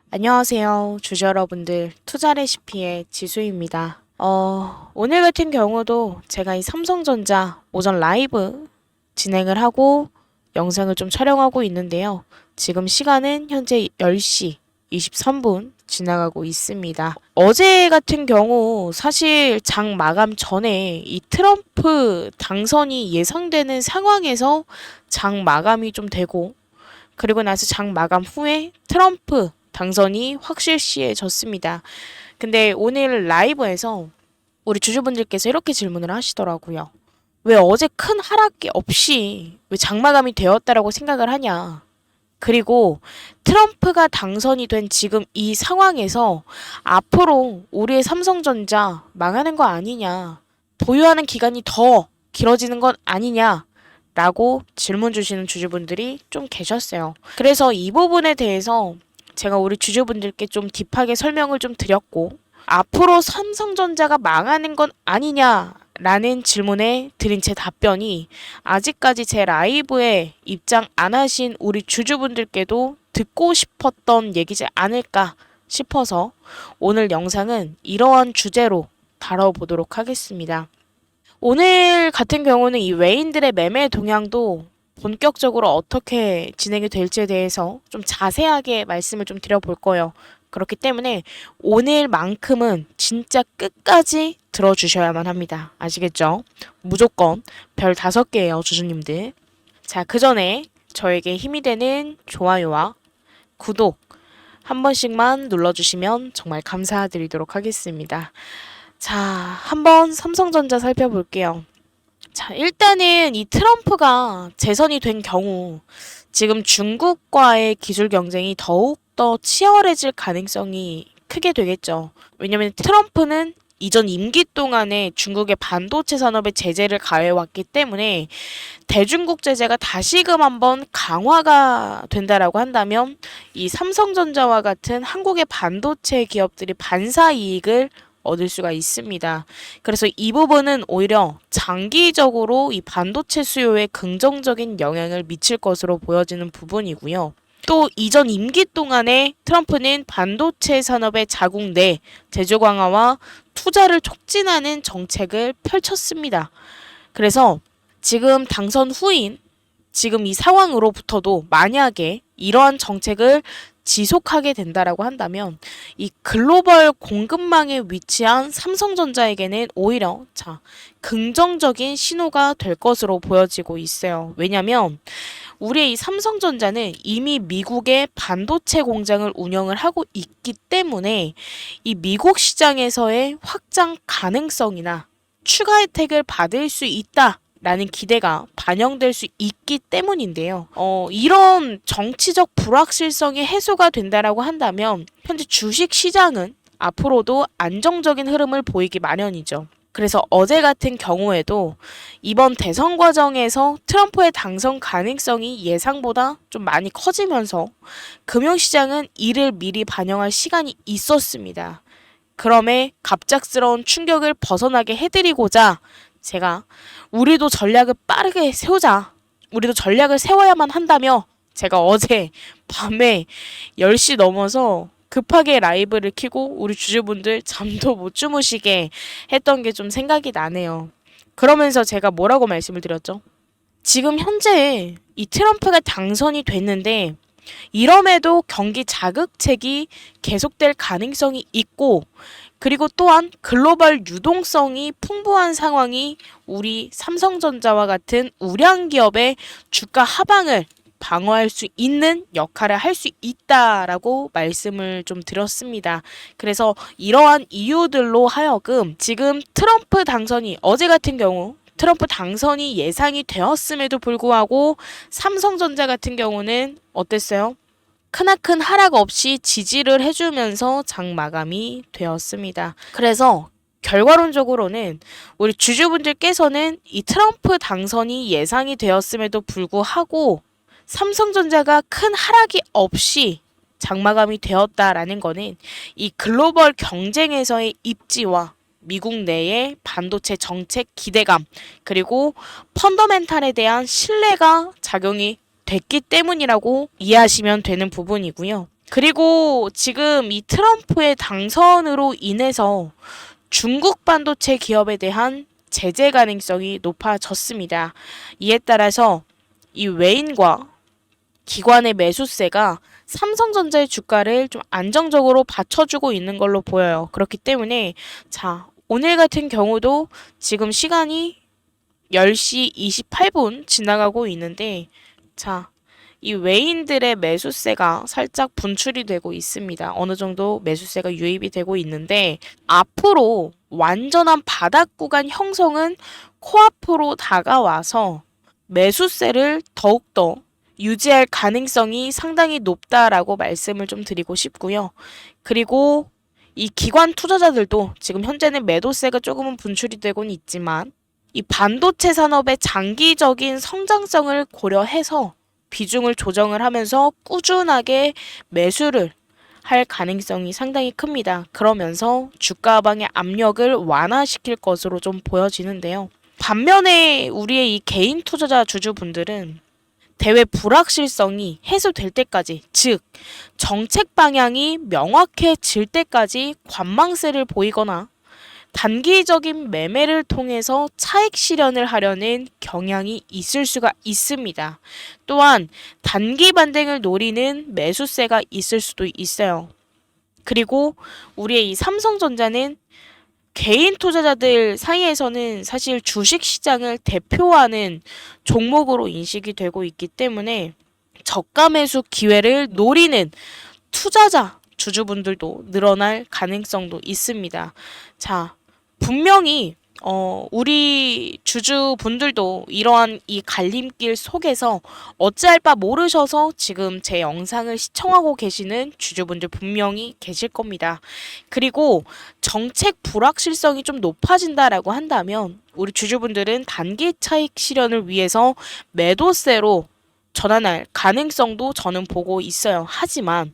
안녕하세요. 주주 여러분들, 투자 레시피의 지수입니다. 오늘 같은 경우도 제가 이 삼성전자 오전 라이브 진행을 하고 영상을 좀 촬영하고 있는데요. 지금 시간은 현재 10시 23분 지나가고 있습니다. 어제 같은 경우 사실 장 마감 전에 이 트럼프 당선이 예상되는 상황에서 장 마감이 좀 되고, 그리고 나서 장 마감 후에 트럼프 당선이 확실시해졌습니다. 근데 오늘 라이브에서 우리 주주분들께서 이렇게 질문을 하시더라고요. 왜 어제 큰 하락이 없이 왜 장마감이 되었다라고 생각을 하냐. 그리고 트럼프가 당선이 된 지금 이 상황에서 앞으로 우리의 삼성전자 망하는 거 아니냐. 보유하는 기간이 더 길어지는 건 아니냐. 라고 질문 주시는 주주분들이 좀 계셨어요. 그래서 이 부분에 대해서 제가 우리 주주분들께 좀 딥하게 설명을 좀 드렸고, 앞으로 삼성전자가 망하는 건 아니냐라는 질문에 드린 제 답변이 아직까지 제 라이브에 입장 안 하신 우리 주주분들께도 듣고 싶었던 얘기지 않을까 싶어서 오늘 영상은 이러한 주제로 다뤄보도록 하겠습니다. 오늘 같은 경우는 이 외인들의 매매 동향도 본격적으로 어떻게 진행이 될지에 대해서 좀 자세하게 말씀을 좀 드려볼 거예요. 그렇기 때문에 오늘만큼은 진짜 끝까지 들어주셔야만 합니다. 아시겠죠? 무조건 별 5개예요, 주주님들. 자, 그 전에 저에게 힘이 되는 좋아요와 구독 한 번씩만 눌러주시면 정말 감사드리도록 하겠습니다. 자, 한번 삼성전자 살펴볼게요. 자, 일단은 이 트럼프가 재선이 된 경우 지금 중국과의 기술 경쟁이 더욱더 치열해질 가능성이 크게 되겠죠. 왜냐면 트럼프는 이전 임기 동안에 중국의 반도체 산업에 제재를 가해왔기 때문에 대중국 제재가 다시금 한번 강화가 된다라고 한다면 이 삼성전자와 같은 한국의 반도체 기업들이 반사 이익을 얻을 수가 있습니다. 그래서 이 부분은 오히려 장기적으로 이 반도체 수요에 긍정적인 영향을 미칠 것으로 보여지는 부분이고요. 또 이전 임기 동안에 트럼프는 반도체 산업의 자국 내 제조 강화와 투자를 촉진하는 정책을 펼쳤습니다. 그래서 지금 당선 후인 지금 이 상황으로부터도 만약에 이러한 정책을 지속하게 된다라고 한다면 이 글로벌 공급망에 위치한 삼성전자에게는 오히려 긍정적인 신호가 될 것으로 보여지고 있어요. 왜냐면 우리의 이 삼성전자는 이미 미국의 반도체 공장을 운영을 하고 있기 때문에 이 미국 시장에서의 확장 가능성이나 추가 혜택을 받을 수 있다. 라는 기대가 반영될 수 있기 때문인데요. 이런 정치적 불확실성이 해소가 된다라고 한다면 현재 주식 시장은 앞으로도 안정적인 흐름을 보이기 마련이죠. 그래서 어제 같은 경우에도 이번 대선 과정에서 트럼프의 당선 가능성이 예상보다 좀 많이 커지면서 금융시장은 이를 미리 반영할 시간이 있었습니다. 그럼에 갑작스러운 충격을 벗어나게 해드리고자 제가 우리도 전략을 빠르게 세우자. 우리도 전략을 세워야만 한다며 제가 어제 밤에 10시 넘어서 급하게 라이브를 켜고 우리 주주분들 잠도 못 주무시게 했던 게 좀 생각이 나네요. 그러면서 제가 뭐라고 말씀을 드렸죠? 지금 현재 이 트럼프가 당선이 됐는데 이럼에도 경기 자극책이 계속될 가능성이 있고, 그리고 또한 글로벌 유동성이 풍부한 상황이 우리 삼성전자와 같은 우량 기업의 주가 하방을 방어할 수 있는 역할을 할 수 있다라고 말씀을 좀 드렸습니다. 그래서 이러한 이유들로 하여금 지금 트럼프 당선이 어제 같은 경우 트럼프 당선이 예상이 되었음에도 불구하고 삼성전자 같은 경우는 어땠어요? 크나큰 하락 없이 지지를 해주면서 장 마감이 되었습니다. 그래서 결과론적으로는 우리 주주분들께서는 이 트럼프 당선이 예상이 되었음에도 불구하고 삼성전자가 큰 하락이 없이 장마감이 되었다라는 거는 이 글로벌 경쟁에서의 입지와 미국 내의 반도체 정책 기대감, 그리고 펀더멘탈에 대한 신뢰가 작용이 됐기 때문이라고 이해하시면 되는 부분이고요. 그리고 지금 이 트럼프의 당선으로 인해서 중국 반도체 기업에 대한 제재 가능성이 높아졌습니다. 이에 따라서 이 외인과 기관의 매수세가 삼성전자의 주가를 좀 안정적으로 받쳐주고 있는 걸로 보여요. 그렇기 때문에 자, 오늘 같은 경우도 지금 시간이 10시 28분 지나가고 있는데 자, 이 외인들의 매수세가 살짝 분출이 되고 있습니다. 어느 정도 매수세가 유입이 되고 있는데 앞으로 완전한 바닥 구간 형성은 코앞으로 다가와서 매수세를 더욱더 유지할 가능성이 상당히 높다라고 말씀을 좀 드리고 싶고요. 그리고 이 기관 투자자들도 지금 현재는 매도세가 조금은 분출이 되곤 있지만 이 반도체 산업의 장기적인 성장성을 고려해서 비중을 조정을 하면서 꾸준하게 매수를 할 가능성이 상당히 큽니다. 그러면서 주가 하방의 압력을 완화시킬 것으로 좀 보여지는데요. 반면에 우리의 이 개인 투자자 주주분들은 대외 불확실성이 해소될 때까지, 즉 정책 방향이 명확해질 때까지 관망세를 보이거나 단기적인 매매를 통해서 차익 실현을 하려는 경향이 있을 수가 있습니다. 또한 단기 반등을 노리는 매수세가 있을 수도 있어요. 그리고 우리의 이 삼성전자는 개인 투자자들 사이에서는 사실 주식 시장을 대표하는 종목으로 인식이 되고 있기 때문에 저가 매수 기회를 노리는 투자자 주주분들도 늘어날 가능성도 있습니다. 자, 분명히 우리 주주분들도 이러한 이 갈림길 속에서 어찌할 바 모르셔서 지금 제 영상을 시청하고 계시는 주주분들 분명히 계실 겁니다. 그리고 정책 불확실성이 좀 높아진다라고 한다면 우리 주주분들은 단기 차익 실현을 위해서 매도세로 전환할 가능성도 저는 보고 있어요. 하지만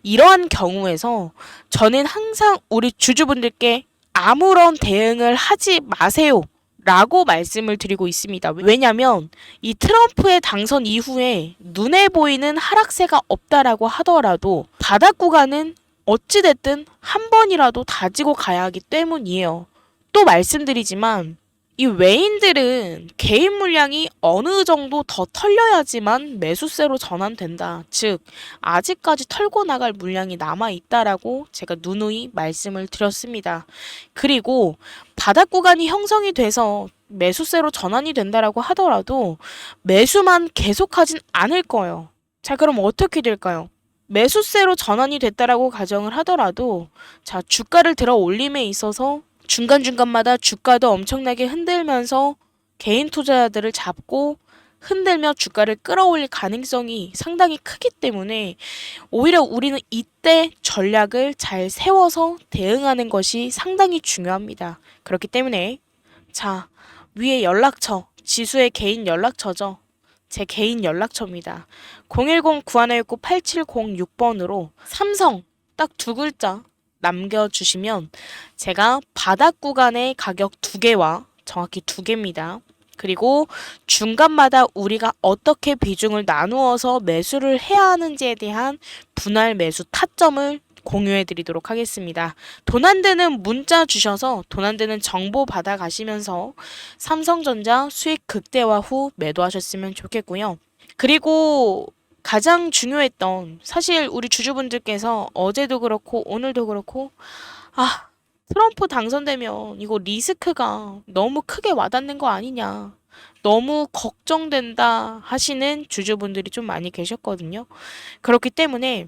이러한 경우에서 저는 항상 우리 주주분들께 아무런 대응을 하지 마세요 라고 말씀을 드리고 있습니다. 왜냐면 이 트럼프의 당선 이후에 눈에 보이는 하락세가 없다라고 하더라도 바닥 구간은 어찌됐든 한 번이라도 다지고 가야 하기 때문이에요. 또 말씀드리지만 이 외인들은 개인 물량이 어느 정도 더 털려야지만 매수세로 전환된다. 즉 아직까지 털고 나갈 물량이 남아있다라고 제가 누누이 말씀을 드렸습니다. 그리고 바닥 구간이 형성이 돼서 매수세로 전환이 된다라고 하더라도 매수만 계속하진 않을 거예요. 자, 그럼 어떻게 될까요? 매수세로 전환이 됐다라고 가정을 하더라도 자, 주가를 들어 올림에 있어서 중간중간마다 주가도 엄청나게 흔들면서 개인 투자자들을 잡고 흔들며 주가를 끌어올릴 가능성이 상당히 크기 때문에 오히려 우리는 이때 전략을 잘 세워서 대응하는 것이 상당히 중요합니다. 그렇기 때문에 자, 위에 연락처, 지수의 개인 연락처죠. 제 개인 연락처입니다. 010-9119-8706번으로 삼성 딱 두 글자 남겨주시면 제가 바닥 구간의 가격 2개와 정확히 2개입니다. 그리고 중간마다 우리가 어떻게 비중을 나누어서 매수를 해야 하는지에 대한 분할 매수 타점을 공유해 드리도록 하겠습니다. 돈 안 되는 문자 주셔서 돈 안 되는 정보 받아 가시면서 삼성전자 수익 극대화 후 매도하셨으면 좋겠고요. 그리고 가장 중요했던 사실 우리 주주분들께서 어제도 그렇고 오늘도 그렇고 트럼프 당선되면 이거 리스크가 너무 크게 와닿는 거 아니냐, 너무 걱정된다 하시는 주주분들이 좀 많이 계셨거든요. 그렇기 때문에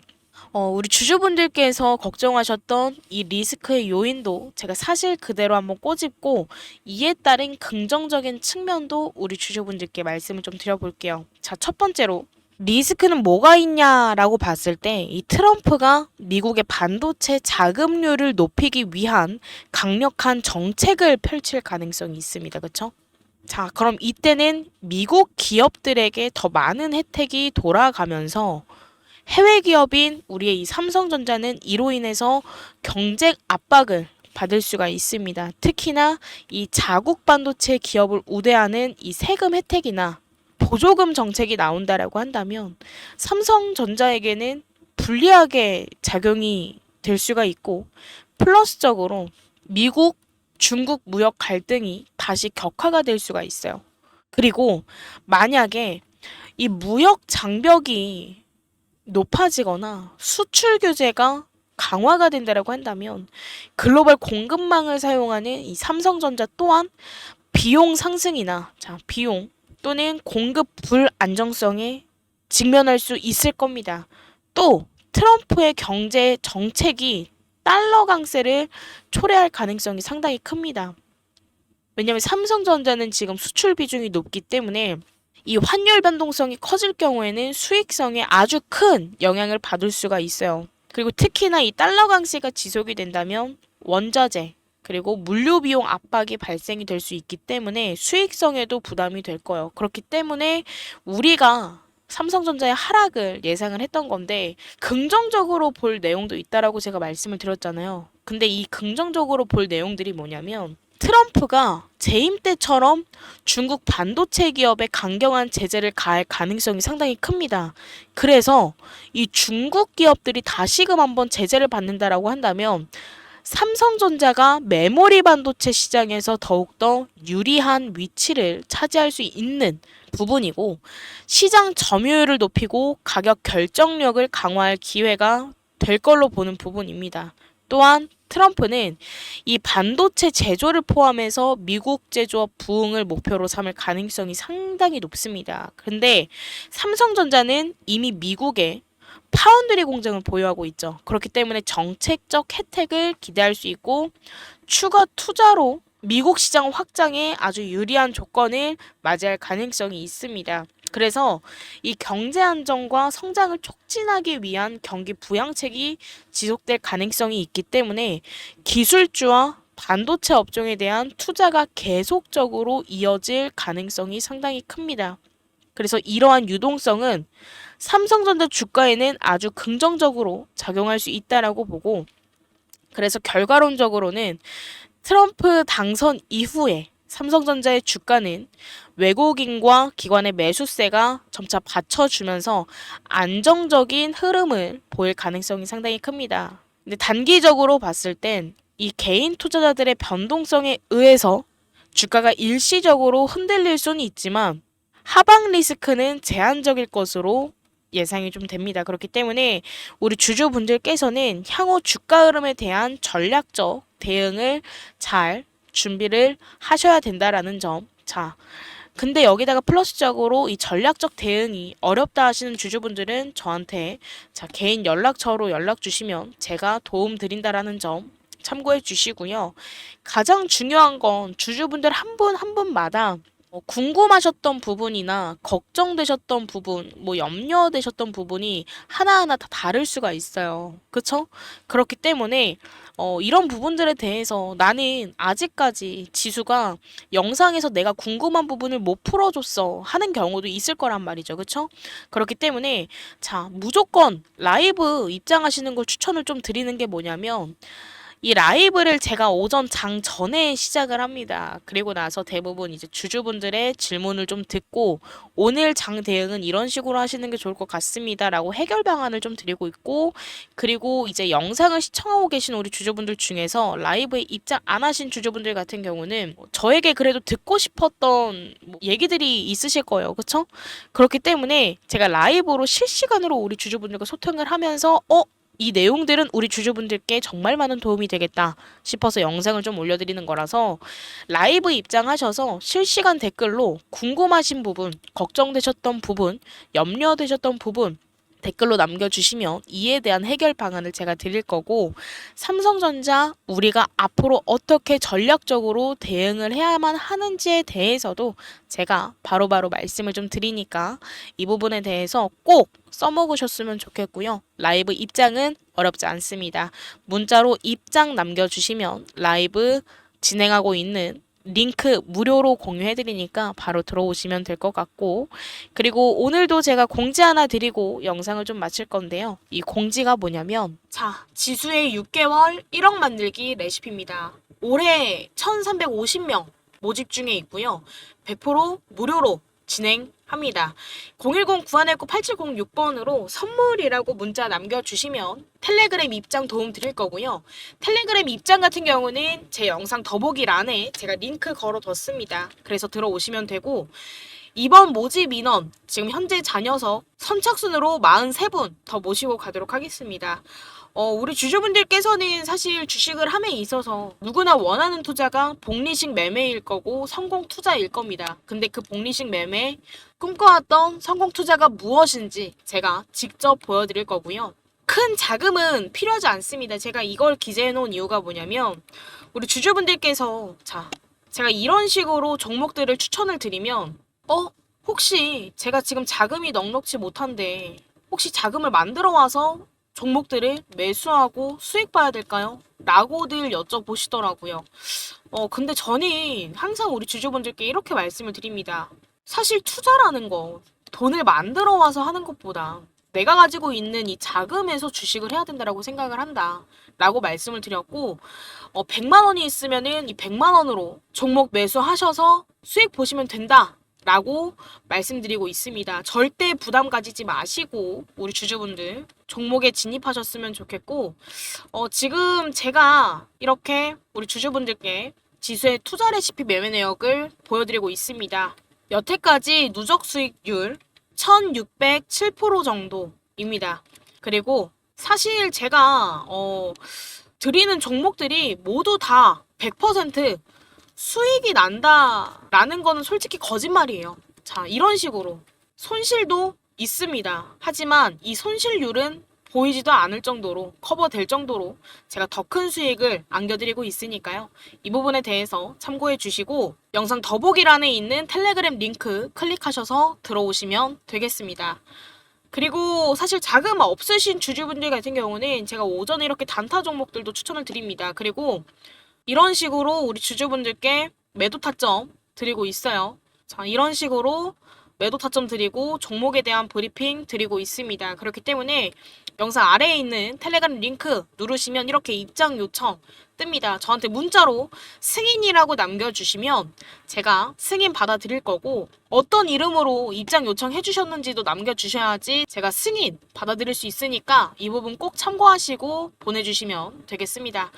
우리 주주분들께서 걱정하셨던 이 리스크의 요인도 제가 사실 그대로 한번 꼬집고 이에 따른 긍정적인 측면도 우리 주주분들께 말씀을 좀 드려볼게요. 자, 첫 번째로 리스크는 뭐가 있냐라고 봤을 때 이 트럼프가 미국의 반도체 자금률을 높이기 위한 강력한 정책을 펼칠 가능성이 있습니다. 그렇죠? 자, 그럼 이때는 미국 기업들에게 더 많은 혜택이 돌아가면서 해외 기업인 우리의 이 삼성전자는 이로 인해서 경쟁 압박을 받을 수가 있습니다. 특히나 이 자국 반도체 기업을 우대하는 이 세금 혜택이나 보조금 정책이 나온다라고 한다면 삼성전자에게는 불리하게 작용이 될 수가 있고, 플러스적으로 미국, 중국 무역 갈등이 다시 격화가 될 수가 있어요. 그리고 만약에 이 무역 장벽이 높아지거나 수출 규제가 강화가 된다라고 한다면 글로벌 공급망을 사용하는 이 삼성전자 또한 비용 상승이나 비용 또는 공급 불안정성에 직면할 수 있을 겁니다. 또 트럼프의 경제 정책이 달러 강세를 초래할 가능성이 상당히 큽니다. 왜냐하면 삼성전자는 지금 수출 비중이 높기 때문에 이 환율 변동성이 커질 경우에는 수익성에 아주 큰 영향을 받을 수가 있어요. 그리고 특히나 이 달러 강세가 지속이 된다면 원자재 그리고 물류 비용 압박이 발생이 될 수 있기 때문에 수익성에도 부담이 될 거예요. 그렇기 때문에 우리가 삼성전자의 하락을 예상을 했던 건데 긍정적으로 볼 내용도 있다라고 제가 말씀을 드렸잖아요. 근데 이 긍정적으로 볼 내용들이 뭐냐면 트럼프가 재임 때처럼 중국 반도체 기업에 강경한 제재를 가할 가능성이 상당히 큽니다. 그래서 이 중국 기업들이 다시금 한번 제재를 받는다라고 한다면 삼성전자가 메모리 반도체 시장에서 더욱더 유리한 위치를 차지할 수 있는 부분이고, 시장 점유율을 높이고 가격 결정력을 강화할 기회가 될 걸로 보는 부분입니다. 또한 트럼프는 이 반도체 제조를 포함해서 미국 제조업 부흥을 목표로 삼을 가능성이 상당히 높습니다. 근데 삼성전자는 이미 미국에 파운드리 공장을 보유하고 있죠. 그렇기 때문에 정책적 혜택을 기대할 수 있고 추가 투자로 미국 시장 확장에 아주 유리한 조건을 맞이할 가능성이 있습니다. 그래서 이 경제 안정과 성장을 촉진하기 위한 경기 부양책이 지속될 가능성이 있기 때문에 기술주와 반도체 업종에 대한 투자가 계속적으로 이어질 가능성이 상당히 큽니다. 그래서 이러한 유동성은 삼성전자 주가에는 아주 긍정적으로 작용할 수 있다라고 보고, 그래서 결과론적으로는 트럼프 당선 이후에 삼성전자의 주가는 외국인과 기관의 매수세가 점차 받쳐주면서 안정적인 흐름을 보일 가능성이 상당히 큽니다. 근데 단기적으로 봤을 땐 이 개인 투자자들의 변동성에 의해서 주가가 일시적으로 흔들릴 수는 있지만 하방 리스크는 제한적일 것으로 예상이 좀 됩니다. 그렇기 때문에 우리 주주분들께서는 향후 주가 흐름에 대한 전략적 대응을 잘 준비를 하셔야 된다라는 점. 근데 여기다가 플러스적으로 이 전략적 대응이 어렵다 하시는 주주분들은 저한테 개인 연락처로 연락 주시면 제가 도움 드린다라는 점 참고해 주시고요. 가장 중요한 건 주주분들 한 분 한 분마다 궁금하셨던 부분이나 걱정되셨던 부분, 염려되셨던 부분이 하나하나 다 다를 수가 있어요. 그쵸? 그렇기 때문에 이런 부분들에 대해서 나는 아직까지 지수가 영상에서 내가 궁금한 부분을 못 풀어줬어 하는 경우도 있을 거란 말이죠. 그쵸? 그렇기 때문에 무조건 라이브 입장하시는 걸 추천을 좀 드리는 게 뭐냐면 이 라이브를 제가 오전 장 전에 시작을 합니다. 그리고 나서 대부분 이제 주주분들의 질문을 좀 듣고 오늘 장 대응은 이런 식으로 하시는 게 좋을 것 같습니다. 라고 해결 방안을 좀 드리고 있고, 그리고 이제 영상을 시청하고 계신 우리 주주분들 중에서 라이브에 입장 안 하신 주주분들 같은 경우는 저에게 그래도 듣고 싶었던 얘기들이 있으실 거예요. 그쵸? 그렇기 때문에 제가 라이브로 실시간으로 우리 주주분들과 소통을 하면서 이 내용들은 우리 주주분들께 정말 많은 도움이 되겠다 싶어서 영상을 좀 올려드리는 거라서 라이브 입장하셔서 실시간 댓글로 궁금하신 부분, 걱정되셨던 부분, 염려되셨던 부분 댓글로 남겨주시면 이에 대한 해결 방안을 제가 드릴 거고, 삼성전자 우리가 앞으로 어떻게 전략적으로 대응을 해야만 하는지에 대해서도 제가 바로바로 말씀을 좀 드리니까 이 부분에 대해서 꼭 써먹으셨으면 좋겠고요. 라이브 입장은 어렵지 않습니다. 문자로 입장 남겨주시면 라이브 진행하고 있는 링크 무료로 공유해드리니까 바로 들어오시면 될 것 같고, 그리고 오늘도 제가 공지 하나 드리고 영상을 좀 마칠 건데요. 이 공지가 뭐냐면, 자, 지수의 6개월 1억 만들기 레시피입니다. 올해 1350명 모집 중에 있고요. 100% 무료로 진행합니다. 010-9119-8706번으로 선물이라고 문자 남겨주시면 텔레그램 입장 도움 드릴 거고요. 텔레그램 입장 같은 경우는 제 영상 더보기란에 제가 링크 걸어뒀습니다. 그래서 들어오시면 되고, 이번 모집 인원 지금 현재 자녀석 선착순으로 43분 더 모시고 가도록 하겠습니다. 우리 주주분들께서는 사실 주식을 함에 있어서 누구나 원하는 투자가 복리식 매매일 거고 성공 투자일 겁니다. 근데 그 복리식 매매 꿈꿔왔던 성공 투자가 무엇인지 제가 직접 보여드릴 거고요. 큰 자금은 필요하지 않습니다. 제가 이걸 기재해 놓은 이유가 뭐냐면, 우리 주주분들께서 제가 이런 식으로 종목들을 추천을 드리면 혹시 제가 지금 자금이 넉넉지 못한데 혹시 자금을 만들어 와서 종목들을 매수하고 수익 봐야 될까요? 라고들 여쭤보시더라고요. 근데 저는 항상 우리 주주분들께 이렇게 말씀을 드립니다. 사실 투자라는 거 돈을 만들어 와서 하는 것보다 내가 가지고 있는 이 자금에서 주식을 해야 된다라고 생각을 한다. 라고 말씀을 드렸고, 100만 원이 있으면은 이 100만 원으로 종목 매수하셔서 수익 보시면 된다. 라고 말씀드리고 있습니다. 절대 부담 가지지 마시고 우리 주주분들 종목에 진입하셨으면 좋겠고, 지금 제가 이렇게 우리 주주분들께 지수의 투자 레시피 매매 내역을 보여드리고 있습니다. 여태까지 누적 수익률 1607% 정도입니다. 그리고 사실 제가 드리는 종목들이 모두 다 100% 수익이 난다라는 거는 솔직히 거짓말이에요. 자, 이런 식으로 손실도 있습니다. 하지만 이 손실률은 보이지도 않을 정도로 커버될 정도로 제가 더 큰 수익을 안겨드리고 있으니까요. 이 부분에 대해서 참고해 주시고 영상 더보기란에 있는 텔레그램 링크 클릭하셔서 들어오시면 되겠습니다. 그리고 사실 자금 없으신 주주분들 같은 경우는 제가 오전에 이렇게 단타 종목들도 추천을 드립니다. 그리고 이런 식으로 우리 주주분들께 매도 타점 드리고 있어요. 자, 이런 식으로 매도 타점 드리고 종목에 대한 브리핑 드리고 있습니다. 그렇기 때문에 영상 아래에 있는 텔레그램 링크 누르시면 이렇게 입장 요청 뜹니다. 저한테 문자로 승인이라고 남겨주시면 제가 승인 받아드릴 거고, 어떤 이름으로 입장 요청해 주셨는지도 남겨주셔야지 제가 승인 받아드릴 수 있으니까 이 부분 꼭 참고하시고 보내주시면 되겠습니다.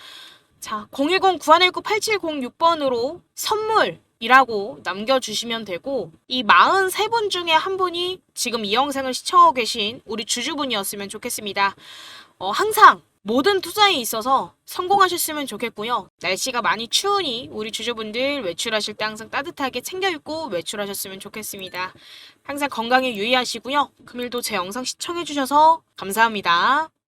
자, 010-9119-8706번으로 선물이라고 남겨주시면 되고, 이 43분 중에 한 분이 지금 이 영상을 시청하고 계신 우리 주주분이었으면 좋겠습니다. 항상 모든 투자에 있어서 성공하셨으면 좋겠고요. 날씨가 많이 추우니 우리 주주분들 외출하실 때 항상 따뜻하게 챙겨 입고 외출하셨으면 좋겠습니다. 항상 건강에 유의하시고요. 금일도 제 영상 시청해주셔서 감사합니다.